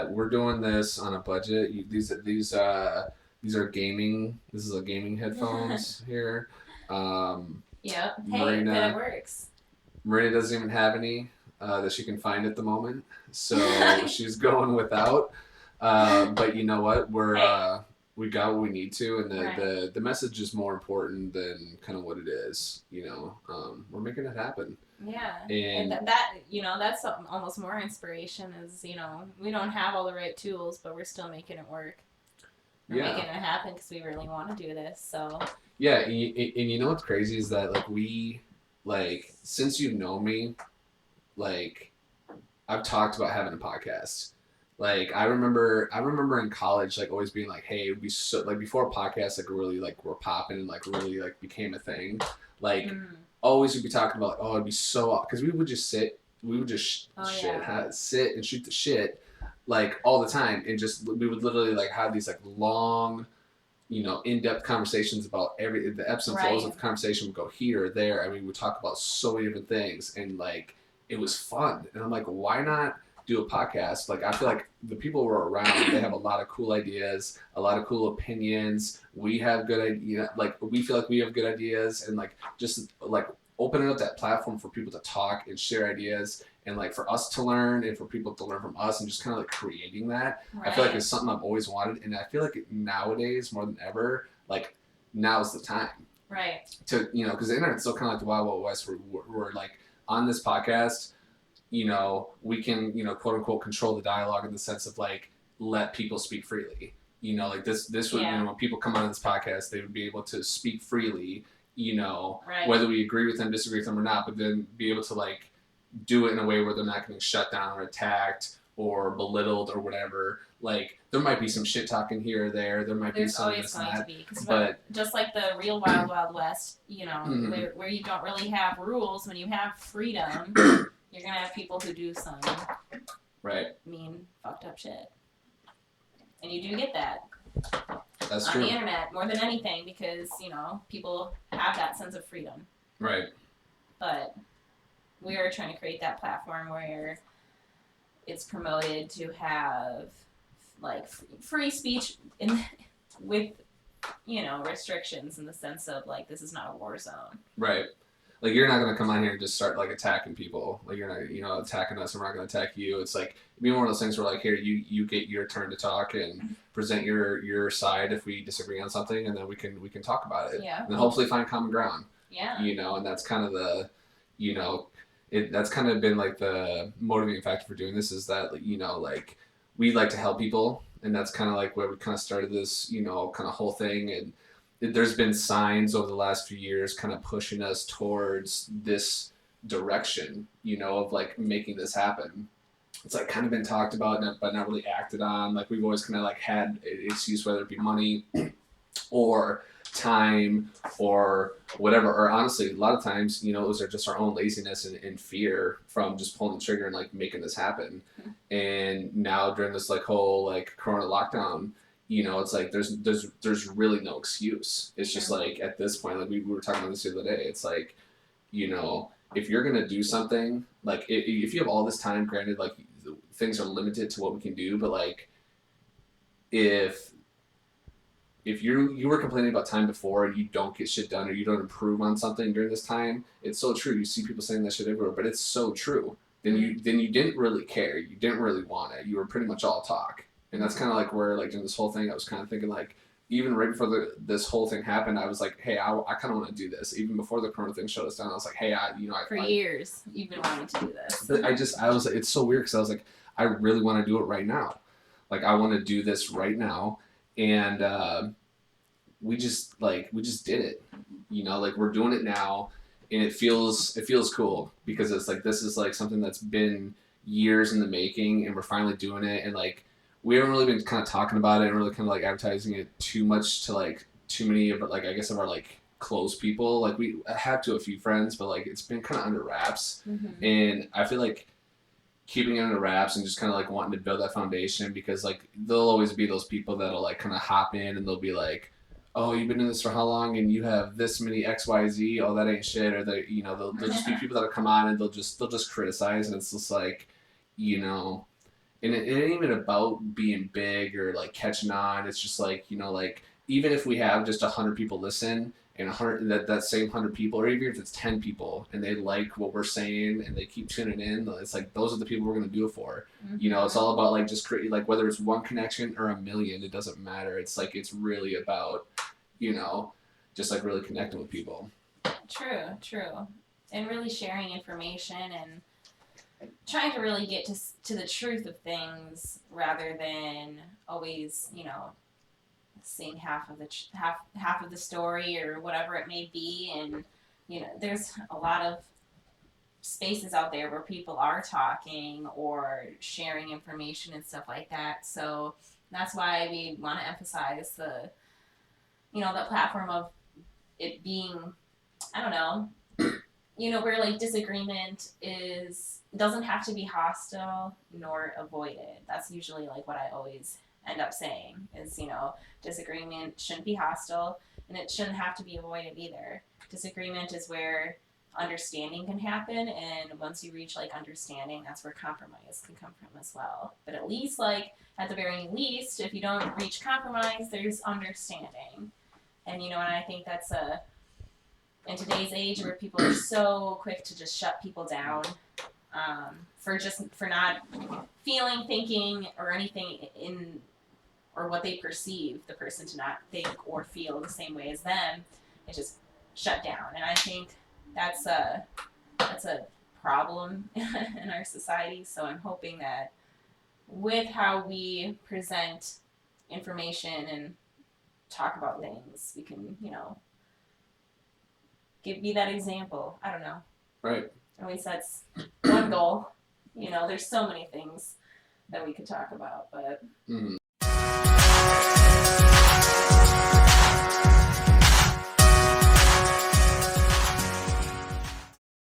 that we're doing this on a budget. These are gaming. This is a gaming headphones here. Yep. Hey, but it Marina works. Marina doesn't even have any that she can find at the moment, so she's going without. But you know what? Hey. We got what we need to, and Right. the message is more important than kind of what it is. We're making it happen, Yeah. And and that's almost more inspiration is, we don't have all the right tools, but we're still making it work. We're making yeah, it happen because we really want to do this. So, yeah. And you know what's crazy is that since you know me, like I've talked about having a podcast. Like I remember in college, like always being like, "Hey, it'd be so like before podcasts like really like were popping and like really like became a thing." Like mm. always would be talking about like, "Oh, it'd be so," because we would just Oh yeah. sit and shoot the shit like all the time, and just we would literally like have these like long, in-depth conversations about the ebbs and flows of Right. the conversation would go here or there. I mean, we talk about so many different things, and like it was fun. And I'm like, why not do a podcast? Like, I feel like the people we're around, they have a lot of cool ideas, a lot of cool opinions. We have good, like we feel like we have good ideas, and like just like opening up that platform for people to talk and share ideas and like for us to learn and for people to learn from us and just kind of like creating that. I feel like Right. it's something I've always wanted, and I feel like nowadays more than ever, like now's the time Right. to because the internet's still kind of like the wild wild west. We're like on this podcast, we can quote unquote control the dialogue in the sense of like let people speak freely. Like this would Yeah. when people come on this podcast, they would be able to speak freely. Right. Whether we agree with them, disagree with them or not, but then be able to like do it in a way where they're not getting shut down or attacked or belittled or whatever. Like there might be some shit talking here or there. There might be There's some always this and going to that, be because but just like the real wild wild west, mm-hmm. where you don't really have rules, when you have freedom, you're gonna have people who do some right, mean fucked up shit, and you do get that that's on true, the internet more than anything because people have that sense of freedom. right, But we are trying to create that platform where it's promoted to have like free speech with restrictions in the sense of like this is not a war zone. right. Like you're not gonna come on here and just start like attacking people. Like you're not, attacking us, and we're not gonna attack you. It's like it'd be one of those things where like here you get your turn to talk and present your side if we disagree on something, and then we can talk about it, Yeah. and then hopefully find common ground. Yeah. And that's kind of you know, that's kind of been like the motivating factor for doing this is that like we like to help people, and that's kind of like where we kind of started this kind of whole thing. And there's been signs over the last few years kind of pushing us towards this direction, of like making this happen. It's like kind of been talked about but not really acted on. Like we've always kind of like had an excuse, whether it be money or time or whatever, or honestly a lot of times those are just our own laziness and fear from just pulling the trigger and like making this happen. And now during this like whole like corona lockdown, it's like there's really no excuse. It's just like at this point, like we were talking about this the other day, it's like if you're gonna do something, like if you have all this time, granted like things are limited to what we can do, but like if you were complaining about time before and you don't get shit done or you don't improve on something during this time, it's so true. You see people saying that shit everywhere, but it's so true. Then you didn't really care. You didn't really want it. You were pretty much all talk. And that's kind of like where like in this whole thing, I was kind of thinking like even right before this whole thing happened, I was like, hey, I kind of want to do this. Even before the corona thing shut us down, I was like, hey, For years you've been wanting to do this. But I was like, it's so weird because I was like, I really want to do it right now. Like I want to do this right now, and we just did it. Like we're doing it now, and it feels cool because it's like this is like something that's been years in the making, and we're finally doing it. And like we haven't really been kind of talking about it and really kind of like advertising it too much to like too many of like I guess of our like close people. Like we have to a few friends, but like it's been kind of under wraps. Mm-hmm. And I feel like keeping it under wraps and just kind of like wanting to build that foundation, because like there'll always be those people that'll like kind of hop in and they'll be like, oh, you've been doing this for how long and you have this many XYZ, oh that ain't shit, or they they'll just be people that'll come on and they'll just criticize, and it's just like, and it ain't even about being big or like catching on. It's just like, like even if we have just 100 people listen, and 100, that same 100 people, or even if it's 10 people and they like what we're saying and they keep tuning in, it's like those are the people we're gonna do it for. It's all about like just create, like whether it's one connection or a million, it doesn't matter. It's like it's really about, you know, just like really connecting with people. True. And really sharing information and trying to really get to the truth of things rather than always, seeing half of the story or whatever it may be. And there's a lot of spaces out there where people are talking or sharing information and stuff like that. So that's why we want to emphasize the platform of it being, I don't know, where like disagreement doesn't have to be hostile nor avoided. That's usually like what I always end up saying is, disagreement shouldn't be hostile and it shouldn't have to be avoided either. Disagreement is where understanding can happen, and once you reach like understanding, that's where compromise can come from as well. But at least, like, at the very least, if you don't reach compromise, there's understanding. And I think that's in today's age where people are so quick to just shut people down, for not feeling, thinking, or anything in, or what they perceive the person to not think or feel the same way as them, it just shut down. And I think that's a problem in our society. So I'm hoping that with how we present information and talk about things, we can, be that example. I don't know. Right. At least that's one goal. There's so many things that we could talk about, but